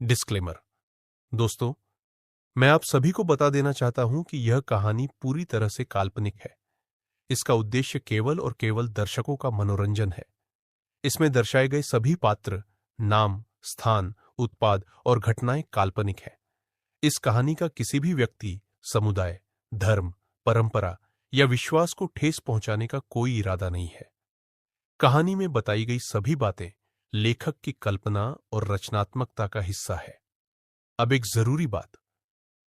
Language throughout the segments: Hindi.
डिस्क्लेमर। दोस्तों, मैं आप सभी को बता देना चाहता हूं कि यह कहानी पूरी तरह से काल्पनिक है। इसका उद्देश्य केवल और केवल दर्शकों का मनोरंजन है। इसमें दर्शाए गए सभी पात्र, नाम, स्थान, उत्पाद और घटनाएं काल्पनिक हैं। इस कहानी का किसी भी व्यक्ति, समुदाय, धर्म, परंपरा या विश्वास को ठेस पहुंचाने का कोई इरादा नहीं है। कहानी में बताई गई सभी बातें लेखक की कल्पना और रचनात्मकता का हिस्सा है। अब एक जरूरी बात,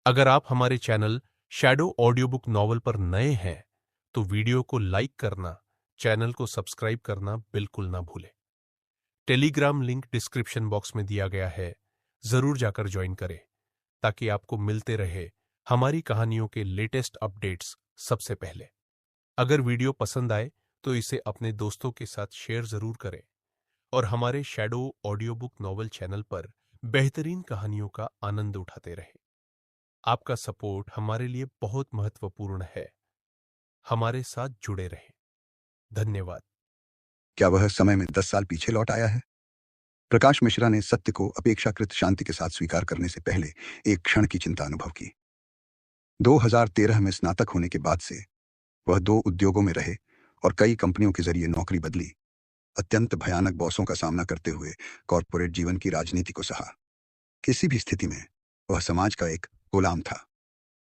अगर आप हमारे channel shadow audio book novel पर नए हैं तो वीडियो को लाइक करना, चैनल को सब्सक्राइब करना बिल्कुल ना भूलें। टेलीग्राम लिंक डिस्क्रिप्शन बॉक्स में दिया गया है, जरूर जाकर ज्वाइन करें ताकि आपको मिलते रहे हमारी कहानियों के लेटेस्ट अपडेट्स सबसे पहले। अगर वीडियो पसंद आए तो इसे अपने दोस्तों के साथ शेयर जरूर करें और हमारे shadow audio book novel channel पर बेहतरीन कहानियों का आनंद उठाते रहें। आपका सपोर्ट हमारे लिए बहुत महत्वपूर्ण है। हमारे साथ जुड़े रहें। धन्यवाद। क्या वह समय में 10 साल पीछे लौट आया है? प्रकाश मिश्रा ने सत्य को अपेक्षाकृत शांति के साथ स्वीकार करने से पहले एक क्षण की चिंता अनुभव की। 2013 में स्नातक होने के बाद से वह 2 उद्योगों में रहे और कई कंपनियों के जरिए नौकरी बदली। अत्यंत भयानक बॉसों का सामना करते हुए कॉर्पोरेट जीवन की राजनीति को सहा। किसी भी स्थिति में वह समाज का एक गुलाम था।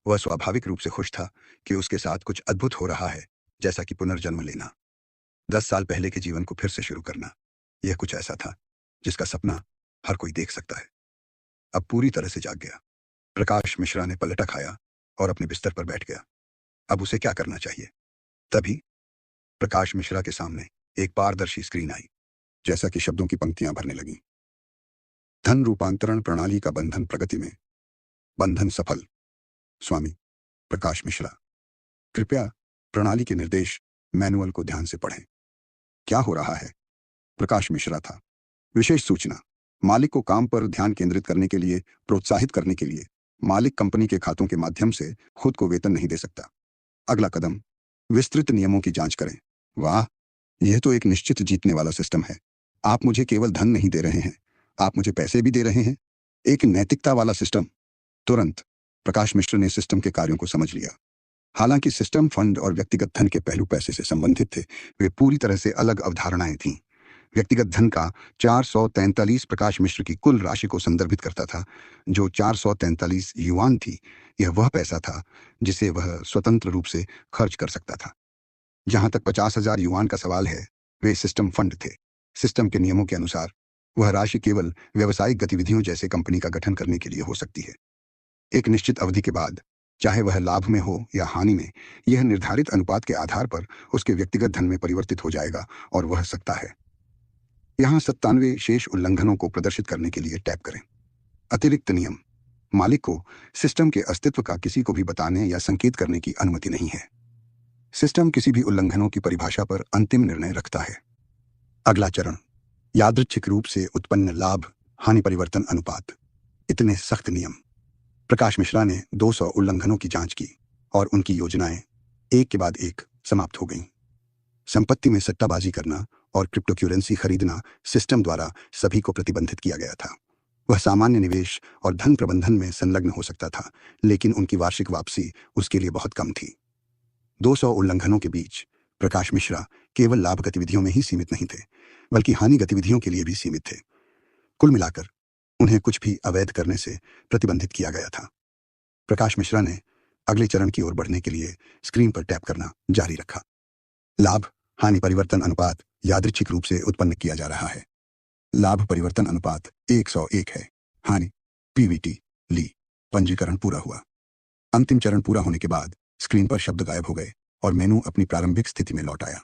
वह स्वाभाविक रूप से खुश था कि उसके साथ कुछ अद्भुत हो रहा है, जैसा कि पुनर्जन्म लेना, 10 साल पहले के जीवन को फिर से शुरू करना। यह कुछ ऐसा था जिसका सपना हर कोई देख सकता है। अब पूरी तरह से जाग गया। प्रकाश मिश्रा ने पलटा खाया और अपने बिस्तर पर बैठ गया। अब उसे क्या करना चाहिए? तभी प्रकाश मिश्रा के सामने एक पारदर्शी स्क्रीन आई, जैसा कि शब्दों की पंक्तियां भरने लगीं। धन रूपांतरण प्रणाली का बंधन प्रगति में, बंधन सफल। स्वामी प्रकाश मिश्रा, कृपया प्रणाली के निर्देश मैनुअल को ध्यान से पढ़ें। क्या हो रहा है? प्रकाश मिश्रा था। विशेष सूचना, मालिक को काम पर ध्यान केंद्रित करने के लिए प्रोत्साहित करने के लिए मालिक कंपनी के खातों के माध्यम से खुद को वेतन नहीं दे सकता। अगला कदम, विस्तृत नियमों की जांच करें। वाह, यह तो एक निश्चित जीतने वाला सिस्टम है। आप मुझे केवल धन नहीं दे रहे हैं, आप मुझे पैसे भी दे रहे हैं। एक नैतिकता वाला सिस्टम। तुरंत प्रकाश मिश्र ने सिस्टम के कार्यों को समझ लिया। हालांकि सिस्टम फंड और व्यक्तिगत धन के पहलू पैसे से संबंधित थे, वे पूरी तरह से अलग अवधारणाएं थीं। व्यक्तिगत धन का 443 प्रकाश मिश्र की कुल राशि को संदर्भित करता था, जो 443 युआन थी। यह वह पैसा था जिसे वह स्वतंत्र रूप से खर्च कर सकता था। जहां तक 50,000 युआन का सवाल है, वे सिस्टम फंड थे। सिस्टम के नियमों के अनुसार वह राशि केवल व्यावसायिक गतिविधियों जैसे कंपनी का गठन करने के लिए हो सकती है। एक निश्चित अवधि के बाद, चाहे वह लाभ में हो या हानि में, यह निर्धारित अनुपात के आधार पर उसके व्यक्तिगत धन में परिवर्तित हो जाएगा और वह सकता है। यहाँ 97 शेष उल्लंघनों को प्रदर्शित करने के लिए टैप करें। अतिरिक्त नियम, मालिक को सिस्टम के अस्तित्व का किसी को भी बताने या संकेत करने की अनुमति नहीं है। सिस्टम किसी भी उल्लंघनों की परिभाषा पर अंतिम निर्णय रखता है। अगला चरण, यादृच्छिक रूप से उत्पन्न लाभ हानि परिवर्तन अनुपात। इतने सख्त नियम। प्रकाश मिश्रा ने 200 उल्लंघनों की जांच की और उनकी योजनाएं एक के बाद एक समाप्त हो गईं। संपत्ति में सट्टाबाजी करना और क्रिप्टोकरेंसी खरीदना सिस्टम द्वारा सभी को प्रतिबंधित किया गया था। वह सामान्य निवेश और धन प्रबंधन में संलग्न हो सकता था, लेकिन उनकी वार्षिक वापसी उसके लिए बहुत कम थी। 200 उल्लंघनों के बीच प्रकाश मिश्रा केवल लाभ गतिविधियों में ही सीमित नहीं थे, बल्कि हानि गतिविधियों के लिए भी सीमित थे। कुल मिलाकर उन्हें कुछ भी अवैध करने से प्रतिबंधित किया गया था। प्रकाश मिश्रा ने अगले चरण की ओर बढ़ने के लिए स्क्रीन पर टैप करना जारी रखा। लाभ हानि परिवर्तन अनुपात यादृच्छिक रूप से उत्पन्न किया जा रहा है। लाभ परिवर्तन अनुपात 101 है। हानि पीवीटी ली। पंजीकरण पूरा हुआ। अंतिम चरण पूरा होने के बाद स्क्रीन पर शब्द गायब हो गए और मेनू अपनी प्रारंभिक स्थिति में लौट आया।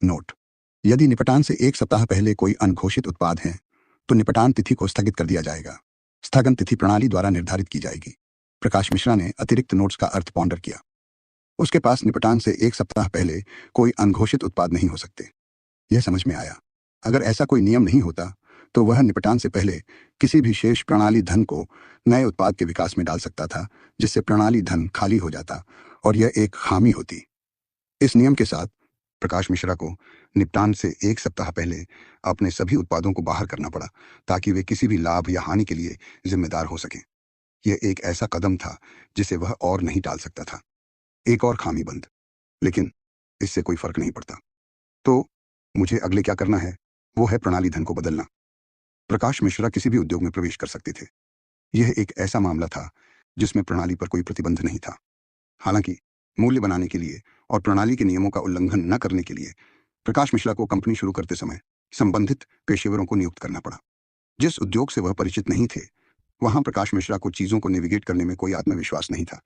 नोट, यदि निपटान से 1 सप्ताह पहले कोई अनघोषित उत्पाद है तो निपटान तिथि को स्थगित कर दिया जाएगा। स्थगन तिथि प्रणाली द्वारा निर्धारित की जाएगी। प्रकाश मिश्रा ने अतिरिक्त नोट्स का अर्थ पॉन्डर किया। उसके पास निपटान से 1 सप्ताह पहले कोई अनघोषित उत्पाद नहीं हो सकते। यह समझ में आया। अगर ऐसा कोई नियम नहीं होता तो वह निपटान से पहले किसी भी शेष प्रणाली धन को नए उत्पाद के विकास में डाल सकता था, जिससे प्रणाली धन खाली हो जाता और यह एक खामी होती। इस नियम के साथ प्रकाश मिश्रा को निपटान से 1 सप्ताह पहले अपने सभी उत्पादों को बाहर करना पड़ा ताकि वे किसी भी लाभ या हानि के लिए जिम्मेदार हो सकें। यह एक ऐसा कदम था जिसे वह और नहीं टाल सकता था। एक और खामी बंद, लेकिन इससे कोई फर्क नहीं पड़ता। तो मुझे अगले क्या करना है, वो है प्रणाली धन को बदलना। प्रकाश मिश्रा किसी भी उद्योग में प्रवेश कर सकते थे। यह एक ऐसा मामला था जिसमें प्रणाली पर कोई प्रतिबंध नहीं था। हालांकि मूल्य बनाने के लिए और प्रणाली के नियमों का उल्लंघन न करने के लिए प्रकाश मिश्रा को कंपनी शुरू करते समय संबंधित पेशेवरों को नियुक्त करना पड़ा। जिस उद्योग से वह परिचित नहीं थे, वहां प्रकाश मिश्रा को चीजों को नेविगेट करने में कोई आत्मविश्वास नहीं था।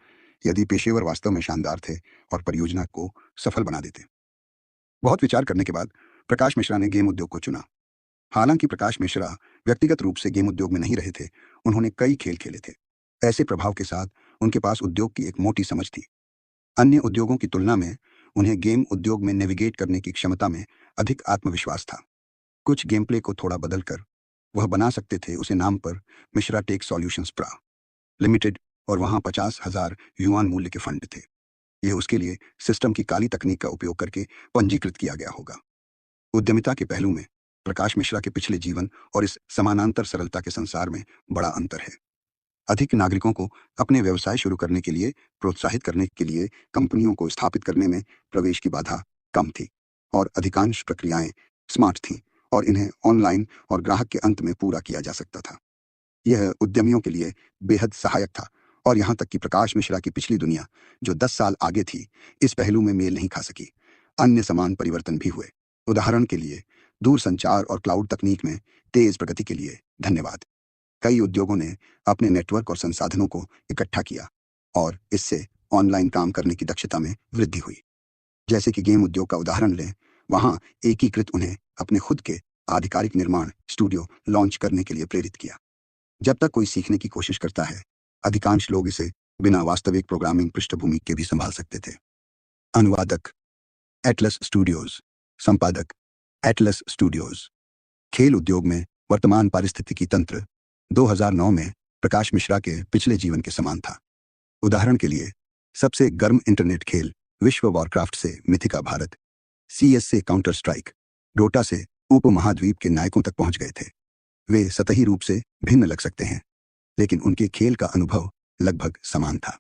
यदि पेशेवर वास्तव में शानदार थे और परियोजना को सफल बना देते। बहुत विचार करने के बाद प्रकाश मिश्रा ने गेम उद्योग को चुना। हालांकि प्रकाश मिश्रा व्यक्तिगत रूप से गेम उद्योग में नहीं रहे थे, उन्होंने कई खेल खेले थे। ऐसे प्रभाव के साथ उनके पास उद्योग की एक मोटी समझ थी। अन्य उद्योगों की तुलना में उन्हें गेम उद्योग में नेविगेट करने की क्षमता में अधिक आत्मविश्वास था। कुछ गेम प्ले को थोड़ा बदलकर वह बना सकते थे। उसे नाम पर मिश्रा टेक सॉल्यूशंस प्रा लिमिटेड और वहां 50,000 युआन मूल्य के फंड थे। यह उसके लिए सिस्टम की काली तकनीक का उपयोग करके पंजीकृत किया गया होगा। उद्यमिता के पहलू में प्रकाश मिश्रा के पिछले जीवन और इस समानांतर सरलता के संसार में बड़ा अंतर है। अधिक नागरिकों को अपने व्यवसाय शुरू करने के लिए प्रोत्साहित करने के लिए कंपनियों को स्थापित करने में प्रवेश की बाधा कम थी और अधिकांश प्रक्रियाएं स्मार्ट थीं और इन्हें ऑनलाइन और ग्राहक के अंत में पूरा किया जा सकता था। यह उद्यमियों के लिए बेहद सहायक था और यहां तक कि प्रकाश मिश्रा की पिछली दुनिया, जो 10 साल आगे थी, इस पहलू में मेल नहीं खा सकी। अन्य समान परिवर्तन भी हुए। उदाहरण के लिए दूरसंचार और क्लाउड तकनीक में तेज प्रगति के लिए धन्यवाद। कई उद्योगों ने अपने नेटवर्क और संसाधनों को इकट्ठा किया और इससे ऑनलाइन काम करने की दक्षता में वृद्धि हुई। जैसे कि गेम उद्योग का उदाहरण लें, वहां एकीकृत उन्हें अपने खुद के आधिकारिक निर्माण स्टूडियो लॉन्च करने के लिए प्रेरित किया। जब तक कोई सीखने की कोशिश करता है, अधिकांश लोग इसे बिना वास्तविक प्रोग्रामिंग पृष्ठभूमि के भी संभाल सकते थे। अनुवादक एटलस स्टूडियोज, संपादक एटलस स्टूडियोज। खेल उद्योग में वर्तमान पारिस्थितिकी तंत्र 2009 में प्रकाश मिश्रा के पिछले जीवन के समान था। उदाहरण के लिए सबसे गर्म इंटरनेट खेल विश्व वॉरक्राफ्ट से मिथिका भारत, CS से काउंटर स्ट्राइक, डोटा से उपमहाद्वीप के नायकों तक पहुंच गए थे। वे सतही रूप से भिन्न लग सकते हैं, लेकिन उनके खेल का अनुभव लगभग समान था।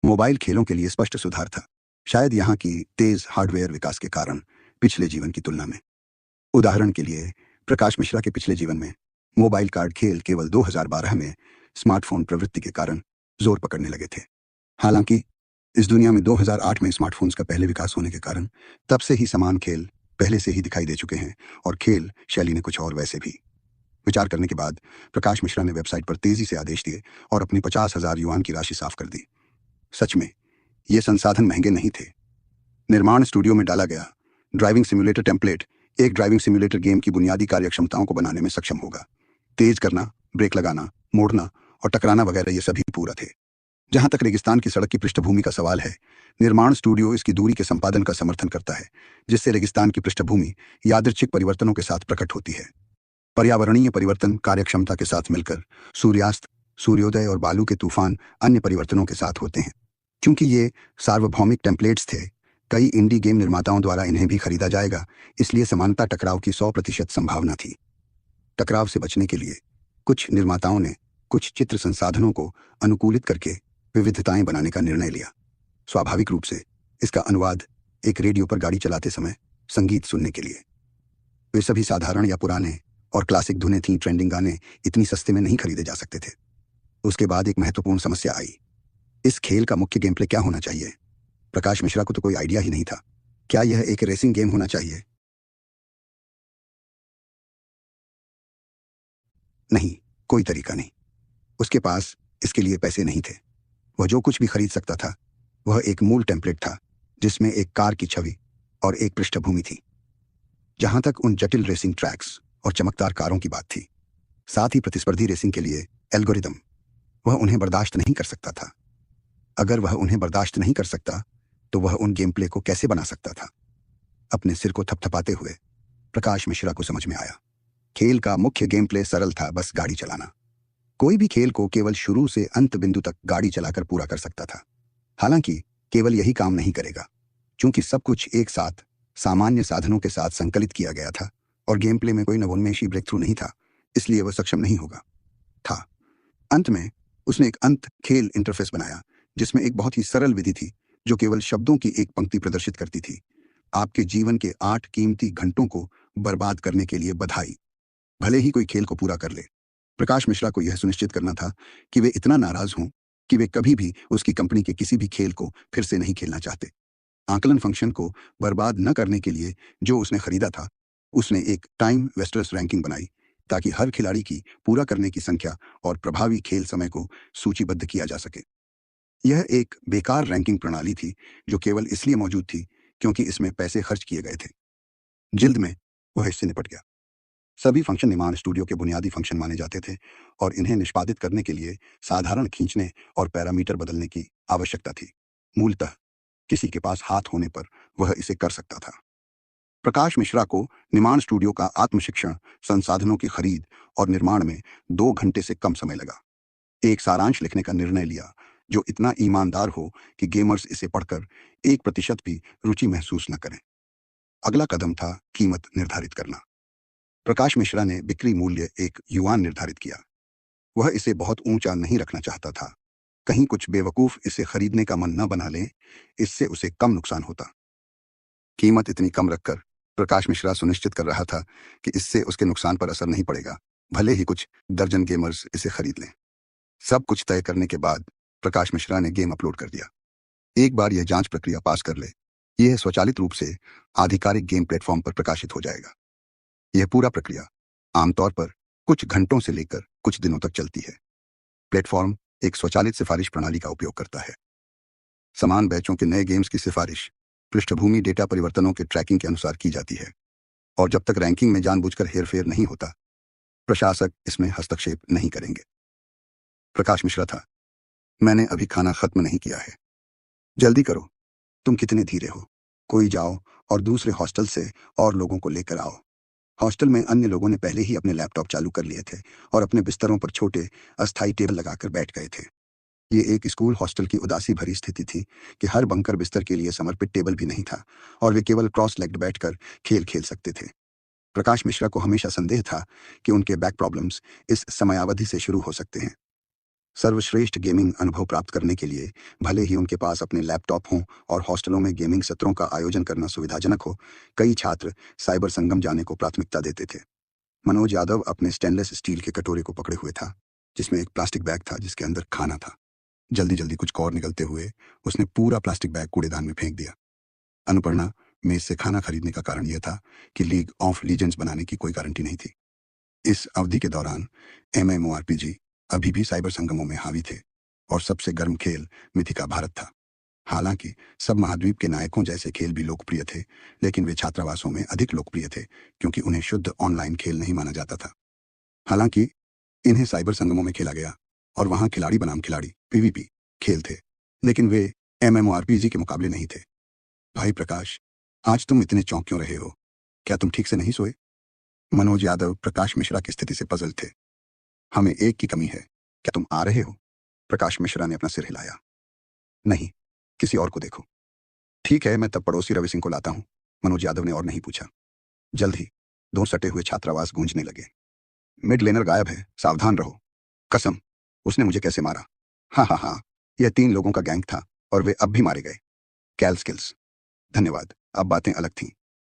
मोबाइल खेलों के लिए स्पष्ट सुधार था, शायद यहां की तेज हार्डवेयर विकास के कारण पिछले जीवन की तुलना में। उदाहरण के लिए प्रकाश मिश्रा के पिछले जीवन में मोबाइल कार्ड खेल केवल 2012 में स्मार्टफोन प्रवृत्ति के कारण जोर पकड़ने लगे थे। हालांकि इस दुनिया में 2008 में स्मार्टफोन्स का पहले विकास होने के कारण तब से ही समान खेल पहले से ही दिखाई दे चुके हैं और खेल शैली ने कुछ और वैसे भी। विचार करने के बाद प्रकाश मिश्रा ने वेबसाइट पर तेजी से आदेश दिए और अपनी 50,000 युआन की राशि साफ कर दी। सच में ये संसाधन महंगे नहीं थे। निर्माण स्टूडियो में डाला गया ड्राइविंग सिम्युलेटर टेम्पलेट एक ड्राइविंग सिम्युलेटर गेम की बुनियादी कार्यक्षमताओं को बनाने में सक्षम होगा। तेज करना, ब्रेक लगाना, मोड़ना और टकराना वगैरह ये सभी पूरा थे। जहां तक रेगिस्तान की सड़क की पृष्ठभूमि का सवाल है, निर्माण स्टूडियो इसकी दूरी के संपादन का समर्थन करता है, जिससे रेगिस्तान की पृष्ठभूमि यादृच्छिक परिवर्तनों के साथ प्रकट होती है। पर्यावरणीय परिवर्तन कार्यक्षमता के साथ मिलकर सूर्यास्त, सूर्योदय और बालू के तूफान अन्य परिवर्तनों के साथ होते हैं। क्योंकि ये सार्वभौमिक टेम्पलेट्स थे, कई इंडी गेम निर्माताओं द्वारा इन्हें भी खरीदा जाएगा, इसलिए समानता टकराव की 100% संभावना थी। टकराव से बचने के लिए कुछ निर्माताओं ने कुछ चित्र संसाधनों को अनुकूलित करके विविधताएं बनाने का निर्णय लिया। स्वाभाविक रूप से इसका अनुवाद एक रेडियो पर गाड़ी चलाते समय संगीत सुनने के लिए। वे सभी साधारण या पुराने और क्लासिक धुनें थीं। ट्रेंडिंग गाने इतनी सस्ते में नहीं खरीदे जा सकते थे। उसके बाद एक महत्वपूर्ण समस्या आई। इस खेल का मुख्य गेम प्ले क्या होना चाहिए? प्रकाश मिश्रा को तो कोई आइडिया ही नहीं था। क्या यह एक रेसिंग गेम होना चाहिए? नहीं, कोई तरीका नहीं। उसके पास इसके लिए पैसे नहीं थे। वह जो कुछ भी खरीद सकता था वह एक मूल टेम्पलेट था, जिसमें एक कार की छवि और एक पृष्ठभूमि थी। जहां तक उन जटिल रेसिंग ट्रैक्स और चमकदार कारों की बात थी, साथ ही प्रतिस्पर्धी रेसिंग के लिए एल्गोरिदम, वह उन्हें बर्दाश्त नहीं कर सकता था। अगर वह उन्हें बर्दाश्त नहीं कर सकता तो वह उन गेम प्ले को कैसे बना सकता था? अपने सिर को थपथपाते हुए प्रकाश मिश्रा को समझ में आया। खेल का मुख्य गेम प्ले सरल था, बस गाड़ी चलाना। कोई भी खेल को केवल शुरू से अंत बिंदु तक गाड़ी चलाकर पूरा कर सकता था। हालांकि केवल यही काम नहीं करेगा, क्योंकि सब कुछ एक साथ सामान्य साधनों के साथ संकलित किया गया था और गेम प्ले में कोई नवोन्मेषी ब्रेक थ्रू नहीं था, इसलिए वह सक्षम नहीं होगा था। अंत में उसने एक अंत खेल इंटरफेस बनाया जिसमें एक बहुत ही सरल विधि थी जो केवल शब्दों की एक पंक्ति प्रदर्शित करती थी। आपके जीवन के 8 कीमती घंटों को बर्बाद करने के लिए बधाई, भले ही कोई खेल को पूरा कर ले। प्रकाश मिश्रा को यह सुनिश्चित करना था कि वे इतना नाराज हों कि वे कभी भी उसकी कंपनी के किसी भी खेल को फिर से नहीं खेलना चाहते। आकलन फंक्शन को बर्बाद न करने के लिए जो उसने खरीदा था, उसने एक टाइम वेस्टर्स रैंकिंग बनाई ताकि हर खिलाड़ी की पूरा करने की संख्या और प्रभावी खेल समय को सूचीबद्ध किया जा सके। यह एक बेकार रैंकिंग प्रणाली थी जो केवल इसलिए मौजूद थी क्योंकि इसमें पैसे खर्च किए गए थे। जल्द में वह इससे निपट गया। सभी फंक्शन निर्माण स्टूडियो के बुनियादी फंक्शन माने जाते थे और इन्हें निष्पादित करने के लिए साधारण खींचने और पैरामीटर बदलने की आवश्यकता थी। मूलतः किसी के पास हाथ होने पर वह इसे कर सकता था। प्रकाश मिश्रा को निर्माण स्टूडियो का आत्मशिक्षण, संसाधनों की खरीद और निर्माण में 2 घंटे से कम समय लगा। एक सारांश लिखने का निर्णय लिया जो इतना ईमानदार हो कि गेमर्स इसे पढ़कर 1% भी रुचि महसूस न करें। अगला कदम था कीमत निर्धारित करना। प्रकाश मिश्रा ने बिक्री मूल्य $1 निर्धारित किया। वह इसे बहुत ऊंचा नहीं रखना चाहता था, कहीं कुछ बेवकूफ इसे खरीदने का मन न बना लें, इससे उसे कम नुकसान होता। कीमत इतनी कम रखकर प्रकाश मिश्रा सुनिश्चित कर रहा था कि इससे उसके नुकसान पर असर नहीं पड़ेगा, भले ही कुछ दर्जन गेमर्स इसे खरीद लें। सब कुछ तय करने के बाद प्रकाश मिश्रा ने गेम अपलोड कर दिया। एक बार यह जांच प्रक्रिया पास कर ले, यह स्वचालित रूप से आधिकारिक गेम प्लेटफॉर्म पर प्रकाशित हो जाएगा। यह पूरा प्रक्रिया आमतौर पर कुछ घंटों से लेकर कुछ दिनों तक चलती है। प्लेटफॉर्म एक स्वचालित सिफारिश प्रणाली का उपयोग करता है। समान बैचों के नए गेम्स की सिफारिश पृष्ठभूमि डेटा परिवर्तनों के ट्रैकिंग के अनुसार की जाती है और जब तक रैंकिंग में जानबूझकर हेरफेर नहीं होता, प्रशासक इसमें हस्तक्षेप नहीं करेंगे। प्रकाश मिश्रा था, मैंने अभी खाना खत्म नहीं किया है, जल्दी करो। तुम कितने धीरे हो, कोई जाओ और दूसरे हॉस्टल से और लोगों को लेकर आओ। हॉस्टल में अन्य लोगों ने पहले ही अपने लैपटॉप चालू कर लिए थे और अपने बिस्तरों पर छोटे अस्थायी टेबल लगाकर बैठ गए थे। ये एक स्कूल हॉस्टल की उदासी भरी स्थिति थी कि हर बंकर बिस्तर के लिए समर्पित टेबल भी नहीं था और वे केवल क्रॉस लेग्ड बैठकर खेल खेल सकते थे। प्रकाश मिश्रा को हमेशा संदेह था कि उनके बैक प्रॉब्लम्स इस समयावधि से शुरू हो सकते हैं। सर्वश्रेष्ठ गेमिंग अनुभव प्राप्त करने के लिए भले ही उनके पास अपने लैपटॉप हों और हॉस्टलों में गेमिंग सत्रों का आयोजन करना सुविधाजनक हो, कई छात्र साइबर संगम जाने को प्राथमिकता देते थे। मनोज यादव अपने स्टेनलेस स्टील के कटोरे को पकड़े हुए था जिसमें एक प्लास्टिक बैग था जिसके अंदर खाना था। जल्दी जल्दी कुछ कौर निकलते हुए उसने पूरा प्लास्टिक बैग कूड़ेदान में फेंक दिया। अनुपर्णा मेज से खाना खरीदने का कारण यह था कि लीग ऑफ लीजेंड्स बनाने की कोई गारंटी नहीं थी। इस अवधि के दौरान MMORPG अभी भी साइबर संगमों में हावी थे और सबसे गर्म खेल मिथिका भारत था। हालांकि सब महाद्वीप के नायकों जैसे खेल भी लोकप्रिय थे, लेकिन वे छात्रावासों में अधिक लोकप्रिय थे क्योंकि उन्हें शुद्ध ऑनलाइन खेल नहीं माना जाता था। हालांकि इन्हें साइबर संगमों में खेला गया और वहां खिलाड़ी बनाम खिलाड़ी PVP खेल थे, लेकिन वे MMORPG के मुकाबले नहीं थे। भाई प्रकाश, आज तुम इतने चौंक क्यों रहे हो? क्या तुम ठीक से नहीं सोए? मनोज यादव प्रकाश मिश्रा की स्थिति से पजल थे। हमें एक की कमी है, क्या तुम आ रहे हो? प्रकाश मिश्रा ने अपना सिर हिलाया। नहीं, किसी और को देखो। ठीक है, मैं तब पड़ोसी रवि सिंह को लाता हूं, मनोज यादव ने और नहीं पूछा। जल्द ही 2 सटे हुए छात्रावास गूंजने लगे। मिड लेनर गायब है, सावधान रहो। कसम, उसने मुझे कैसे मारा? हाँ, यह 3 लोगों का गैंग था और वे अब भी मारे गए। कैल स्किल्स, धन्यवाद। अब बातें अलग थीं।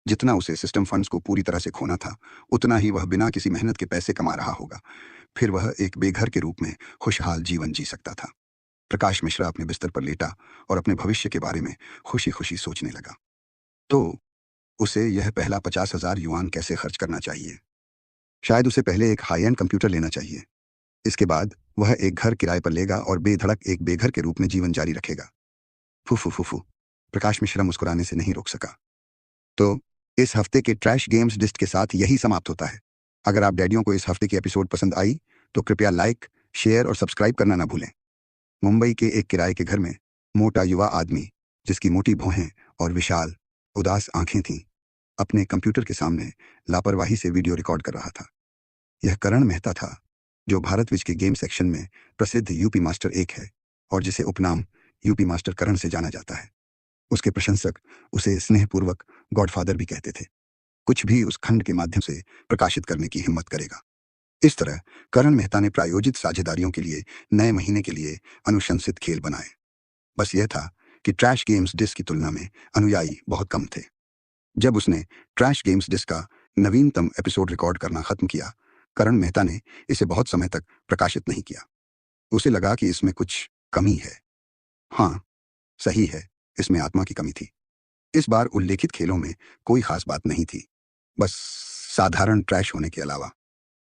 जितना उसे सिस्टम फंड्स को पूरी तरह से खोना था, उतना ही वह बिना किसी मेहनत के पैसे कमा रहा होगा। फिर वह एक बेघर के रूप में खुशहाल जीवन जी सकता था। प्रकाश मिश्रा अपने बिस्तर पर लेटा और अपने भविष्य के बारे में खुशी खुशी सोचने लगा। तो उसे यह पहला $50,000 कैसे खर्च करना चाहिए? शायद उसे पहले एक हाई एंड कंप्यूटर लेना चाहिए। इसके बाद वह एक घर किराए पर लेगा और बेधड़क एक बेघर के रूप में जीवन जारी रखेगा। फू। प्रकाश मिश्रा मुस्कुराने से नहीं रोक सका। तो इस हफ्ते के ट्रैश गेम्स लिस्ट के साथ यही समाप्त होता है। अगर आप डैडियों को इस हफ्ते की एपिसोड पसंद आई तो कृपया लाइक, शेयर और सब्सक्राइब करना ना भूलें। मुंबई के एक किराए के घर में मोटा युवा आदमी, जिसकी मोटी भौहें और विशाल उदास आंखें थीं, अपने कंप्यूटर के सामने लापरवाही से वीडियो रिकॉर्ड कर रहा था। यह करण मेहता था, जो भारत विज के गेम सेक्शन में प्रसिद्ध यूपी मास्टर 1 है और जिसे उपनाम यूपी मास्टर करण से जाना जाता है। उसके प्रशंसक उसे स्नेहपूर्वक गॉडफादर भी कहते थे। कुछ भी उस खंड के माध्यम से प्रकाशित करने की हिम्मत करेगा। इस तरह करण मेहता ने प्रायोजित साझेदारियों के लिए नए महीने के लिए अनुशंसित खेल बनाए। बस यह था कि ट्रैश गेम्स डिस्क की तुलना में अनुयायी बहुत कम थे। जब उसने ट्रैश गेम्स डिस्क का नवीनतम एपिसोड रिकॉर्ड करना खत्म किया, करण मेहता ने इसे बहुत समय तक प्रकाशित नहीं किया। उसे लगा कि इसमें कुछ कमी है। हाँ, सही है, इसमें आत्मा की कमी थी। इस बार उल्लेखित खेलों में कोई खास बात नहीं थी, बस साधारण ट्रैश होने के अलावा।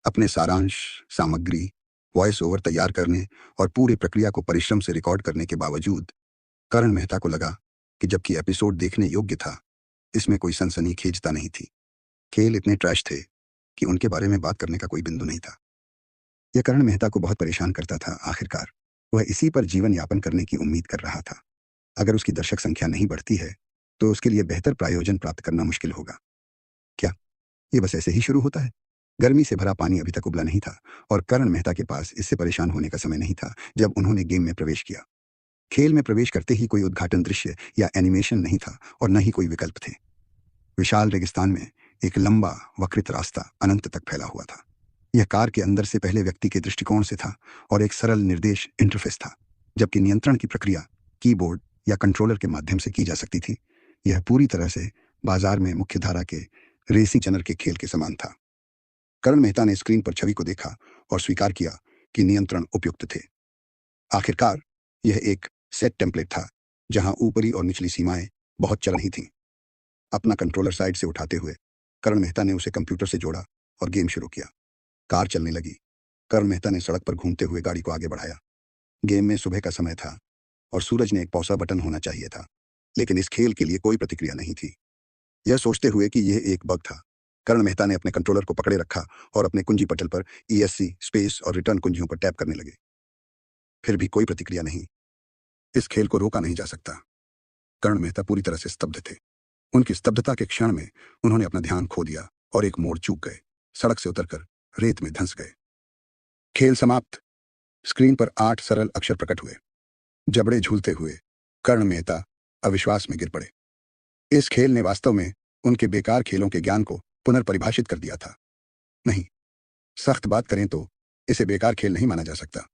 अपने सारांश, सामग्री, वॉइस ओवर तैयार करने और पूरी प्रक्रिया को परिश्रम से रिकॉर्ड करने के बावजूद करण मेहता को लगा कि जबकि एपिसोड देखने योग्य था, इसमें कोई सनसनीखेजता नहीं थी। खेल इतने ट्रैश थे कि उनके बारे में बात करने का कोई बिंदु नहीं था। यह करण मेहता को बहुत परेशान करता था। आखिरकार वह इसी पर जीवन यापन करने की उम्मीद कर रहा था। अगर उसकी दर्शक संख्या नहीं बढ़ती है तो उसके लिए बेहतर प्रायोजन प्राप्त करना मुश्किल होगा। क्या ये बस ऐसे ही शुरू होता है? गर्मी से भरा पानी अभी तक उबला नहीं था और करण मेहता के पास इससे परेशान होने का समय नहीं था जब उन्होंने गेम में प्रवेश किया। खेल में प्रवेश करते ही कोई उद्घाटन दृश्य या एनिमेशन नहीं था और न ही कोई विकल्प थे। विशाल रेगिस्तान में एक लंबा वक्रित रास्ता अनंत तक फैला हुआ था। यह कार के अंदर से पहले व्यक्ति के दृष्टिकोण से था और एक सरल निर्देश इंटरफेस था, जबकि नियंत्रण की प्रक्रिया कीबोर्ड या कंट्रोलर के माध्यम से की जा सकती थी। यह पूरी तरह से बाजार में मुख्यधारा के रेसिंग जनर के खेल के समान था। करण मेहता ने स्क्रीन पर छवि को देखा और स्वीकार किया कि नियंत्रण उपयुक्त थे। आखिरकार यह एक सेट टेम्पलेट था जहां ऊपरी और निचली सीमाएं बहुत चल रही थीं। अपना कंट्रोलर साइड से उठाते हुए करण मेहता ने उसे कंप्यूटर से जोड़ा और गेम शुरू किया। कार चलने लगी। करण मेहता ने सड़क पर घूमते हुए गाड़ी को आगे बढ़ाया। गेम में सुबह का समय था और सूरज ने एक पॉज़ बटन होना चाहिए था, लेकिन इस खेल के लिए कोई प्रतिक्रिया नहीं थी। यह सोचते हुए कि यह एक बग था, करण मेहता ने अपने कंट्रोलर को पकड़े रखा और अपने कुंजी पटल पर ESC स्पेस और रिटर्न कुंजियों पर टैप करने लगे। फिर भी कोई प्रतिक्रिया नहीं। इस खेल को रोका नहीं जा सकता। करण मेहता पूरी तरह से स्तब्ध थे। उनकी स्तब्धता के क्षण में उन्होंने अपना ध्यान खो दिया और एक मोड़ चूक गए। सड़क से उतरकर रेत में धंस गए। खेल समाप्त। स्क्रीन पर 8 सरल अक्षर प्रकट हुए। जबड़े झूलते हुए कर्ण मेहता अविश्वास में गिर पड़े। इस खेल ने वास्तव में उनके बेकार खेलों के ज्ञान को पुनर्परिभाषित कर दिया था। नहीं, सख्त बात करें तो इसे बेकार खेल नहीं माना जा सकता।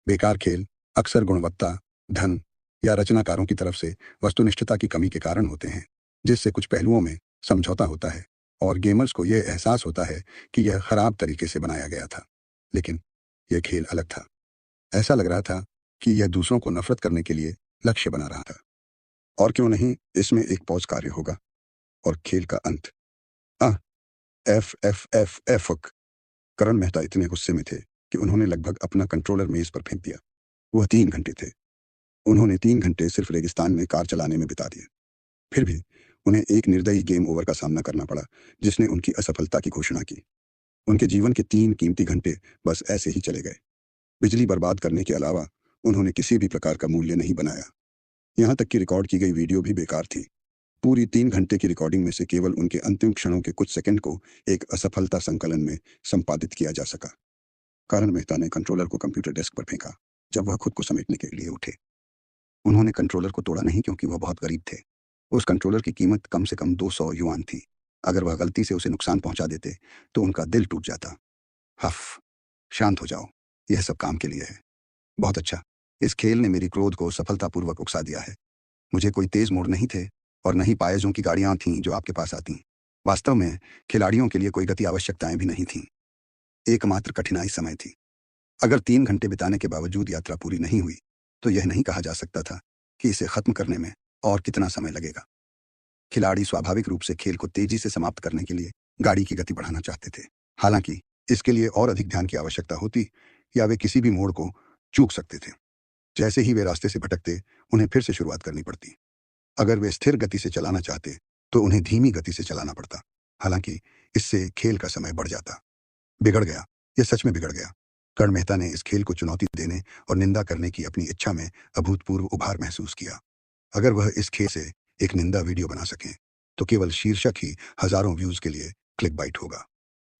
बेकार खेल अक्सर गुणवत्ता, धन या रचनाकारों की तरफ से वस्तुनिष्ठता की कमी के कारण होते हैं, जिससे कुछ पहलुओं में समझौता होता है और गेमर्स को यह एहसास होता है कि यह खराब तरीके से बनाया गया था। लेकिन यह खेल अलग था। ऐसा लग रहा था कि यह दूसरों को नफरत करने के लिए लक्ष्य बना रहा था। और क्यों नहीं, इसमें एक पॉज कार्य होगा और खेल का अंत। एफ एफ एफ एफ करण मेहता इतने गुस्से में थे कि उन्होंने लगभग अपना कंट्रोलर मेज पर फेंक दिया। वह 3 घंटे थे। उन्होंने 3 घंटे सिर्फ रेगिस्तान में कार चलाने में बिता दिए। फिर भी उन्हें एक निर्दयी गेम ओवर का सामना करना पड़ा जिसने उनकी असफलता की घोषणा की। उनके जीवन के 3 कीमती घंटे बस ऐसे ही चले गए। बिजली बर्बाद करने के अलावा उन्होंने किसी भी प्रकार का मूल्य नहीं बनाया। यहाँ तक कि रिकॉर्ड की गई वीडियो भी बेकार थी। पूरी 3 घंटे की रिकॉर्डिंग में से केवल उनके अंतिम क्षणों के कुछ सेकंड को एक असफलता संकलन में संपादित किया जा सका। करण मेहता ने कंट्रोलर को कंप्यूटर डेस्क पर फेंका जब वह खुद को समेटने के लिए उठे। उन्होंने कंट्रोलर को तोड़ा नहीं क्योंकि वह बहुत गरीब थे। उस कंट्रोलर की कीमत कम से कम 200 युआन थी। अगर वह गलती से उसे नुकसान पहुंचा देते तो उनका दिल टूट जाता। हफ, शांत हो जाओ, यह सब काम के लिए है। बहुत अच्छा, इस खेल ने मेरी क्रोध को सफलतापूर्वक उकसा दिया है। मुझे कोई तेज मोड़ नहीं थे और न ही पायजों की गाड़ियां थीं जो आपके पास आती। वास्तव में खिलाड़ियों के लिए कोई गति आवश्यकताएं भी नहीं थीं। एकमात्र कठिनाई समय थी। अगर 3 घंटे बिताने के बावजूद यात्रा पूरी नहीं हुई तो यह नहीं कहा जा सकता था कि इसे खत्म करने में और कितना समय लगेगा। खिलाड़ी स्वाभाविक रूप से खेल को तेजी से समाप्त करने के लिए गाड़ी की गति बढ़ाना चाहते थे। हालांकि इसके लिए और अधिक ध्यान की आवश्यकता होती या वे किसी भी मोड़ को चूक सकते थे। जैसे ही वे रास्ते से भटकते, उन्हें फिर से शुरुआत करनी पड़ती। अगर वे स्थिर गति से चलाना चाहते तो उन्हें धीमी गति से चलाना पड़ता। हालांकि इससे खेल का समय बढ़ जाता। बिगड़ गया, यह सच में बिगड़ गया। कर्ण मेहता ने इस खेल को चुनौती देने और निंदा करने की अपनी इच्छा में अभूतपूर्व उभार महसूस किया। अगर वह इस खेल से एक निंदा वीडियो बना सकें तो केवल शीर्षक ही हजारों व्यूज के लिए क्लिक बाइट होगा।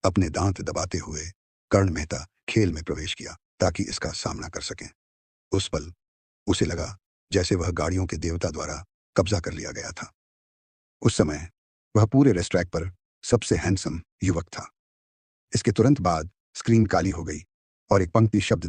अपने दांत दबाते हुए कर्ण मेहता खेल में प्रवेश किया ताकि इसका सामना कर सकें। उस पल उसे लगा जैसे वह गाड़ियों के देवता द्वारा कब्जा कर लिया गया था। उस समय वह पूरे रेस्ट्रैक पर सबसे हैंडसम युवक था। इसके तुरंत बाद स्क्रीन काली हो गई और एक पंक्ति शब्द